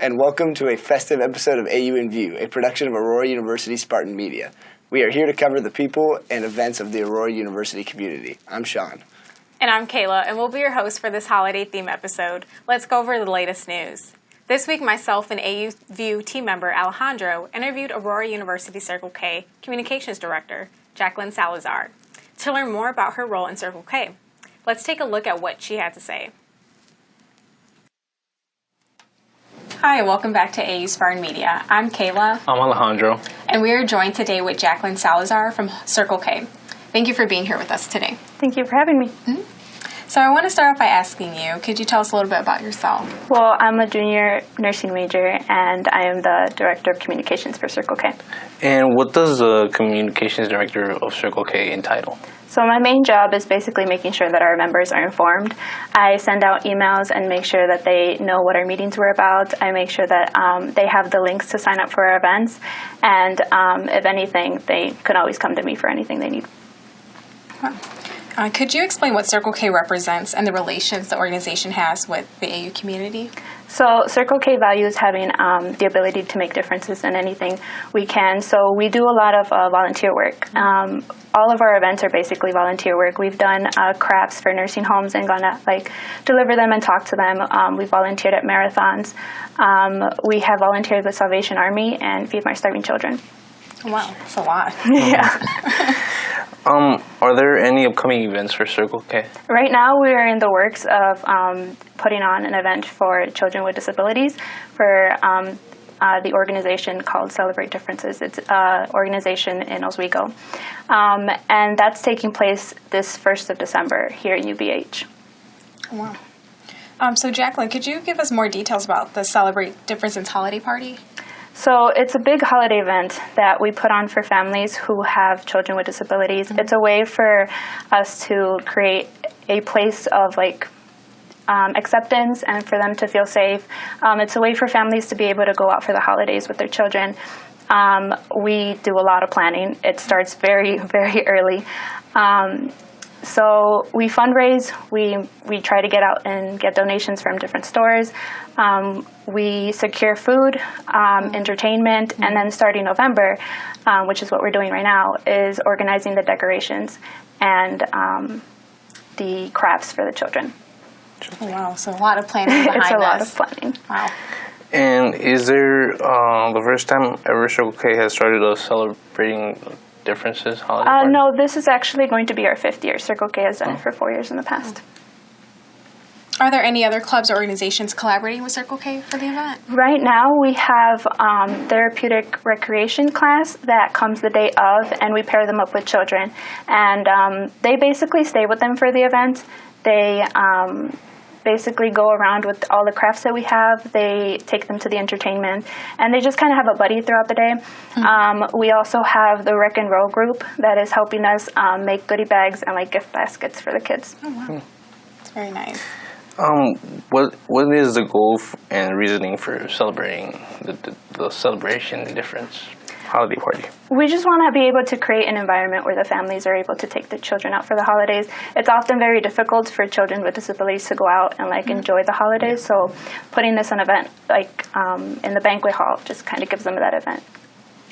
and welcome to a festive episode of AU in View, a production of Aurora University Spartan Media. We are here to cover the people and events of the Aurora University community. I'm Sean. And I'm Kayla, and we'll be your host for this holiday theme episode. Let's go over the latest news. This week, myself and AU View team member Alejandro interviewed Aurora University Circle K Communications Director, Jacqueline Salazar, to learn more about her role in Circle K. Let's take a look at what she had to say. Hi, welcome back to AU Spartan Media. I'm Kayla. I'm Alejandro. And we are joined today with Jacqueline Salazar from Circle K. Thank you for being here with us today. Thank you for having me. So I want to start off by asking you, could you tell us a little bit about yourself? Well, I'm a junior nursing major, and I am the Director of Communications for Circle K. And what does the Communications Director of Circle K entitle? So my main job is basically making sure that our members are informed. I send out emails and make sure that they know what our meetings were about. I make sure that they have the links to sign up for our events. And if anything, they could always come to me for anything they need. Could you explain what Circle K represents and the relations the organization has with the AU community? So Circle K values having the ability to make differences in anything we can. So we do a lot of volunteer work. All of our events are basically volunteer work. We've done crafts for nursing homes and gone to deliver them and talk to them. We volunteered at marathons. We have volunteered with Salvation Army and Feed My Starving Children. Wow, that's a lot. Yeah. Are there any upcoming events for Circle K? Right now, we are in the works of putting on an event for children with disabilities for the organization called Celebrate Differences. It's an organization in Oswego. And that's taking place this 1st of December here at UVH. Wow. So, Jacqueline, could you give us more details about the Celebrate Differences holiday party? So it's a big holiday event that we put on for families who have children with disabilities. It's a way for us to create a place of acceptance and for them to feel safe. It's a way for families to be able to go out for the holidays with their children. We do a lot of planning. It starts very, very early. So we fundraise, we try to get out and get donations from different stores. We secure food, entertainment, and then starting November, which is what we're doing right now, is organizing the decorations and the crafts for the children. Oh, wow, so a lot of planning behind It's a this. lot of planning. Wow. And is there the first time ever Circle K has started a Celebrating Differences holiday party? No, this is actually going to be our 5th year. Circle K has done it for 4 years in the past. Are there any other clubs or organizations collaborating with Circle K for the event? Right now we have therapeutic recreation class that comes the day of, and we pair them up with children. And they basically stay with them for the event. They basically go around with all the crafts that we have. They take them to the entertainment, and they just kind of have a buddy throughout the day. We also have the Rec and Roll group that is helping us make goodie bags and gift baskets for the kids. Oh, wow. That's very nice. What is the goal and reasoning for celebrating the Celebration Difference holiday party? We just want to be able to create an environment where the families are able to take the children out for the holidays. It's often very difficult for children with disabilities to go out and enjoy the holidays. So putting this an event in the banquet hall just kind of gives them that event.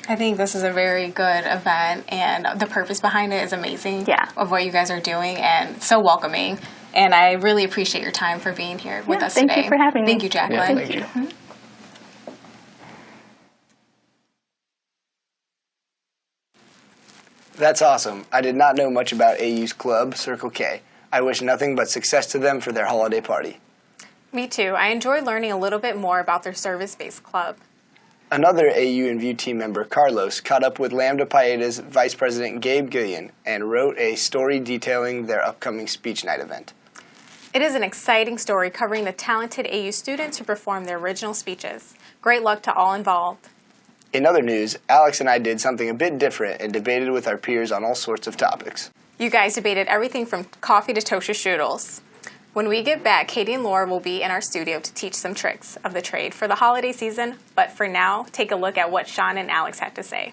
I think this is a very good event, and the purpose behind it is amazing. Yeah. Of what you guys are doing, and so welcoming. And I really appreciate your time for being here with us today. Thank you for having me. Thank you, Jacqueline. Yeah, thank you. That's awesome. I did not know much about AU's club, Circle K. I wish nothing but success to them for their holiday party. Me too. I enjoyed learning a little bit more about their service-based club. Another AU in View team member, Carlos, caught up with Lambda Paeda's Vice President Gabe Gillian and wrote a story detailing their upcoming speech night event. It is an exciting story covering the talented AU students who perform their original speeches. Great luck to all involved. In other news, Alex and I did something a bit different and debated with our peers on all sorts of topics. You guys debated everything from coffee to toaster strudels. When we get back, Katie and Laura will be in our studio to teach some tricks of the trade for the holiday season. But for now, take a look at what Sean and Alex had to say.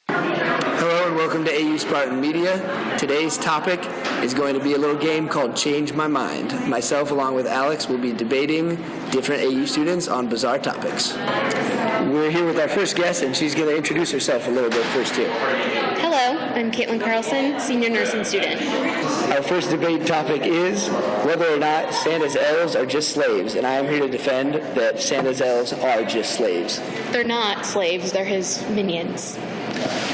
Hello and welcome to AU Spartan Media. Today's topic is going to be a little game called Change My Mind. Myself, along with Alex, will be debating different AU students on bizarre topics. We're here with our first guest, and she's going to introduce herself a little bit first here. Hello, I'm Caitlin Carlson, senior nursing student. Our first debate topic is whether or not Santa's elves are just slaves, and I am here to defend that Santa's elves are just slaves. They're not slaves, they're his minions.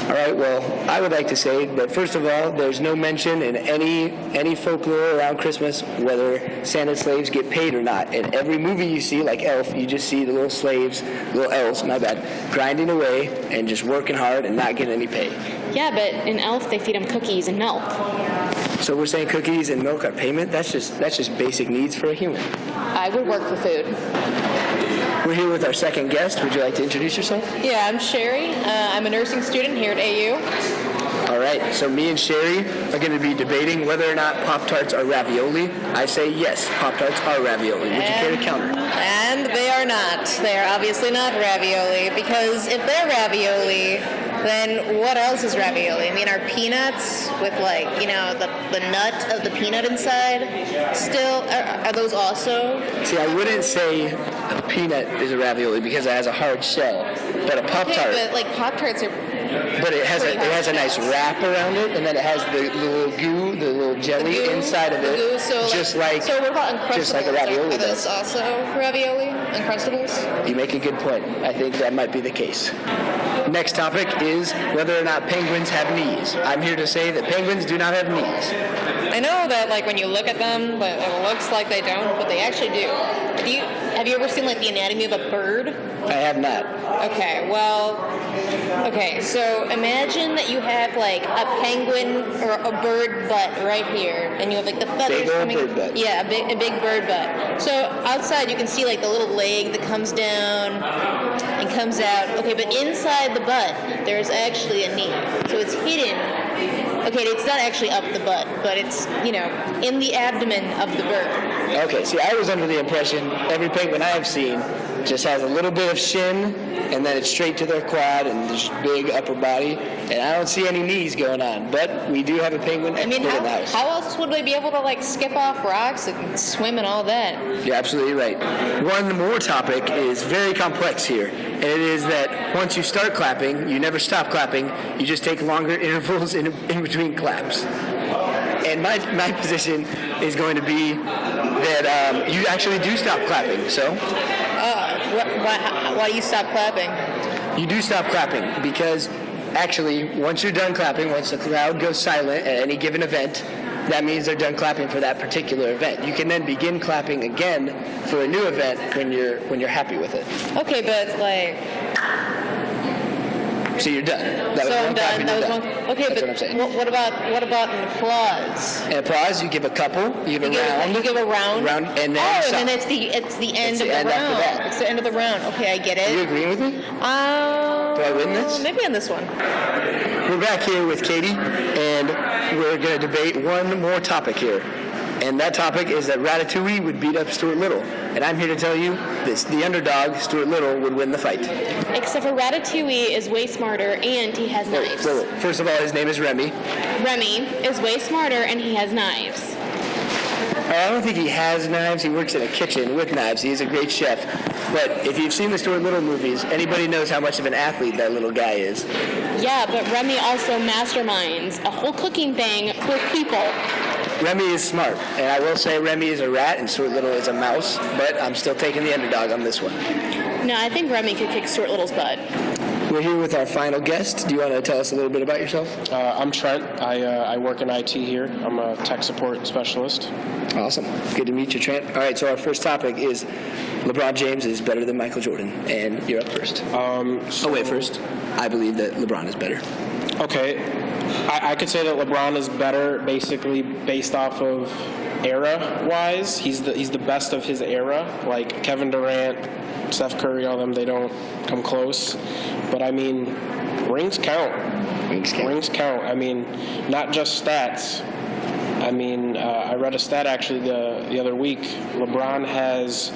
All right, well, I would like to say that, first of all, there's no mention in any folklore around Christmas whether Santa's slaves get paid or not. In every movie you see, like Elf, you just see the little slaves, little elves, my bad, grinding away and just working hard and not getting any pay. Yeah, but in Elf, they feed him cookies and milk. So we're saying cookies and milk are payment? That's just basic needs for a human. I would work for food. We're here with our second guest. Would you like to introduce yourself? Yeah, I'm Sherry. I'm a nursing student here at AU. All right, so me and Sherry are going to be debating whether or not Pop-Tarts are ravioli. I say yes, Pop-Tarts are ravioli. Would you care to counter? And they are not. They are obviously not ravioli, because if they're ravioli, then what else is ravioli? I mean, are peanuts with, like, you know, the nut of the peanut inside still, are those also? See, I wouldn't say a peanut is a ravioli because it has a hard shell, but a Pop-Tart... Okay, but, like, Pop-Tarts are... But it has a nice wrap around it, and then it has the little goo, the little jelly inside of it, so what about Uncrustables? just like a ravioli Are those does. also ravioli? Uncrustables? You make a good point. I think that might be the case. Next topic is whether or not penguins have knees. I'm here to say that penguins do not have knees. I know that, like, when you look at them, it looks like they don't, but they actually do. Have you ever seen, like, the anatomy of a bird? I have not. Okay, so imagine that you have, like, a penguin or a bird butt right here, and you have, like, the feathers Big old coming. bird butt. Yeah, a big bird butt. So outside you can see, like, the little leg that comes down and comes out. Okay, but inside the butt there's actually a knee, so it's hidden. Okay, it's not actually up the butt, but it's, you know, in the abdomen of the bird. Okay, see, I was under the impression every penguin I've seen just has a little bit of shin, and then it's straight to their quad and this big upper body, and I don't see any knees going on. But we do have a penguin expert in the house. How else would they be able to, like, skip off rocks and swim and all that? You're absolutely right. One more topic is very complex here, and it is that once you start clapping, you never stop clapping. You just take longer intervals in between claps. And my position is going to be that you actually do stop clapping. So, Why do you stop clapping? you do stop clapping because actually, once you're done clapping, once the crowd goes silent at any given event, that means they're done clapping for that particular event. You can then begin clapping again for a new event when you're happy with it. Okay, but, like... So you're done. That So was I'm one clap done. and That you're was done. one. Okay, That's but what I'm saying. what about an applause? And applause, you give a couple, you give a round. You give a round. And then oh, stop. and then it's the end It's of the the end after round. that. It's the end of the round. Okay, I get Are you it. agreeing with me? Do I win this? Maybe on this one. We're back here with Katie, and we're going to debate one more topic here. And that topic is that Ratatouille would beat up Stuart Little. And I'm here to tell you this: the underdog, Stuart Little, would win the fight. Except for Ratatouille is way smarter and he has knives. So, first of all, his name is Remy. Remy is way smarter and he has knives. I don't think he has knives. He works in a kitchen with knives. He's a great chef. But if you've seen the Stuart Little movies, anybody knows how much of an athlete that little guy is. Yeah, but Remy also masterminds a whole cooking thing with people. Remy is smart, and I will say Remy is a rat and Stuart Little is a mouse, but I'm still taking the underdog on this one. No, I think Remy could kick Stuart Little's butt. We're here with our final guest. Do you want to tell us a little bit about yourself? I'm Trent. I work in IT here. I'm a tech support specialist. Awesome. Good to meet you, Trent. All right, so our first topic is LeBron James is better than Michael Jordan, and you're up first. First. I believe that LeBron is better. Okay. I could say that LeBron is better basically based off of era-wise. He's the best of his era. Like Kevin Durant, Steph Curry, all them, they don't come close. But, I mean, rings count. Rings count. I mean, not just stats. I mean, I read a stat actually the other week. LeBron has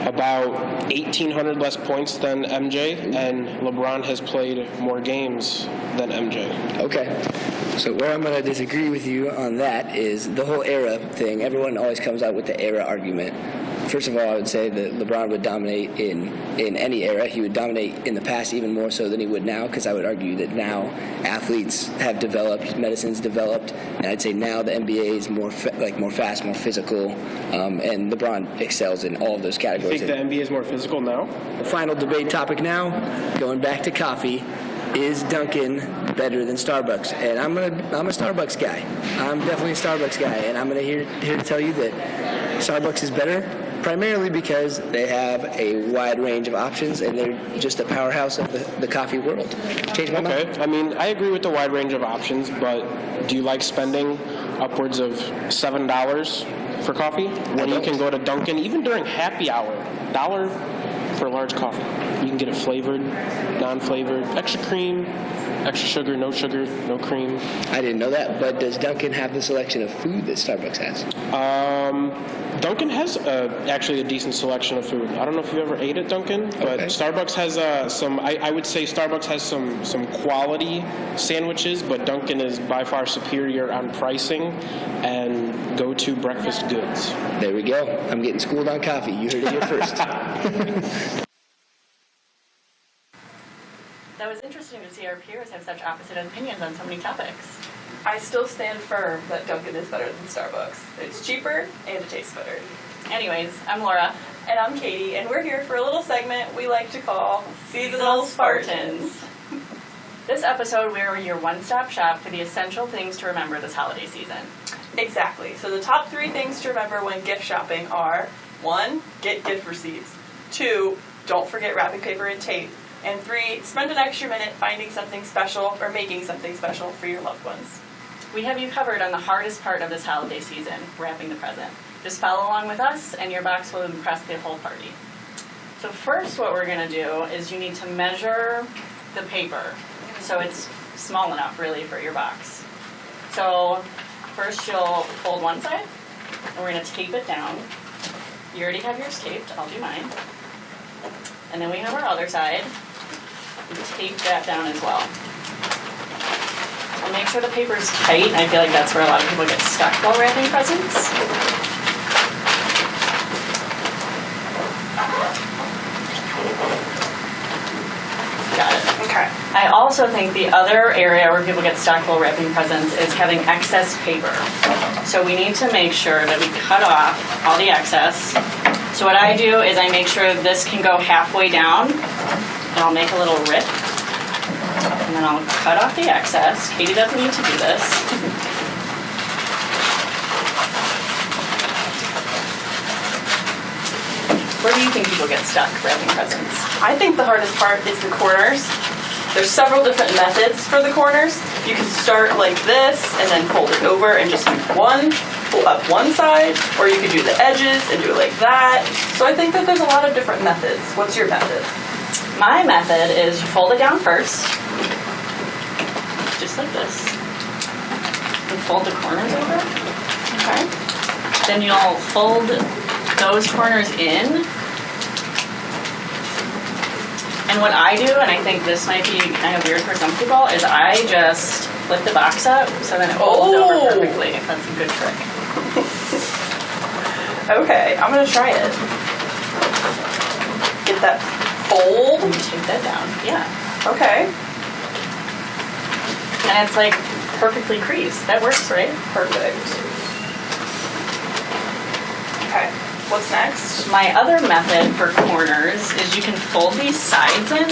about 1,800 less points than MJ, and LeBron has played more games than MJ. Okay. So where I'm going to disagree with you on that is the whole era thing. Everyone always comes out with the era argument. First of all, I would say that LeBron would dominate in any era. He would dominate in the past even more so than he would now, because I would argue that now athletes have developed, medicine's developed, and I'd say now the NBA is more fast, more physical, and LeBron excels in all of those You categories. think the NBA is more physical now? The final debate topic now, going back to coffee, is Dunkin' better than Starbucks? And I'm a Starbucks guy. I'm definitely a Starbucks guy, and I'm here to tell you that Starbucks is better, primarily because they have a wide range of options, and they're just a powerhouse of the coffee world. Change my mind. Okay. I mean, I agree with the wide range of options, but do you like spending upwards of $7 for coffee when you can go to Dunkin' even during happy hour? $1 for a large coffee. You can get it flavored, non-flavored, extra cream, extra sugar, no cream. I didn't know that, but does Dunkin' have the selection of food that Starbucks has? Dunkin' has actually a decent selection of food. I don't know if you ever ate at Dunkin', but Okay. Starbucks has some. I would say Starbucks has some quality sandwiches, but Dunkin' is by far superior on pricing and go-to breakfast goods. There we go. I'm getting schooled on coffee. You heard it here first. That was interesting to see our peers have such opposite opinions on so many topics. I still stand firm that Dunkin' is better than Starbucks. It's cheaper and it tastes better. Anyways, I'm Laura. And I'm Katie, and we're here for a little segment we like to call Seasonal Spartans. This episode, we're your one-stop shop for the essential things to remember this holiday season. Exactly. So the top 3 things to remember when gift shopping are: 1, get gift receipts; 2, don't forget wrapping paper and tape; and 3, spend an extra minute finding something special or making something special for your loved ones. We have you covered on the hardest part of this holiday season, wrapping the present. Just follow along with us, and your box will impress the whole party. So first, what we're going to do is you need to measure the paper so it's small enough, really, for your box. So first, you'll fold one side, and we're going to tape it down. You already have yours taped. I'll do mine. And then we have our other side. We tape that down as well. And make sure the paper's tight. I feel like that's where a lot of people get stuck while wrapping presents. Got it. Okay. I also think the other area where people get stuck while wrapping presents is having excess paper. So we need to make sure that we cut off all the excess. So what I do is I make sure this can go halfway down, and I'll make a little rip, and then I'll cut off the excess. Katie doesn't need to do this. Where do you think people get stuck wrapping presents? I think the hardest part is the corners. There's several different methods for the corners. You can start like this and then fold it over and just do pull up one side, or you could do the edges and do it like that. So I think that there's a lot of different methods. What's your method? My method is you fold it down first, just like this, and fold the corners over. Okay. Then you'll fold those corners in. And what I do, and I think this might be kind of weird for some people, is I just flip the box up so then it folds over perfectly. That's a good trick. Okay, I'm gonna try it. Get that fold. And you take that down. Yeah. Okay. And it's like perfectly creased. That works, right? Perfect. Okay. What's next? My other method for corners is you can fold these sides in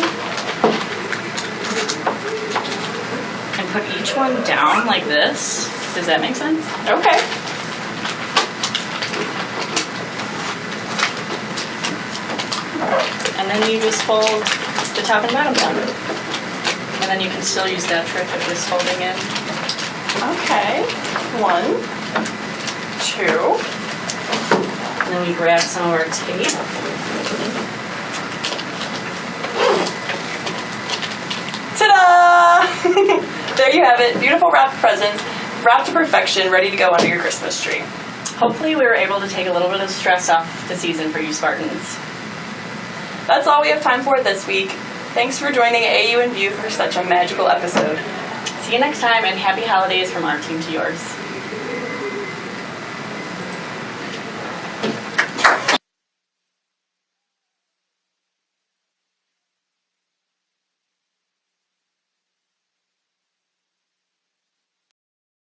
and put each one down like this. Does that make sense? Okay. And then you just fold the top and bottom down. And then you can still use that trick of just folding in. Okay. 1, 2. And then we grab some of our tape. Ta-da! There you have it. Beautiful wrapped presents, wrapped to perfection, ready to go under your Christmas tree. Hopefully we were able to take a little bit of stress off the season for you Spartans. That's all we have time for this week. Thanks for joining AU in View for such a magical episode. See you next time, and happy holidays from our team to yours.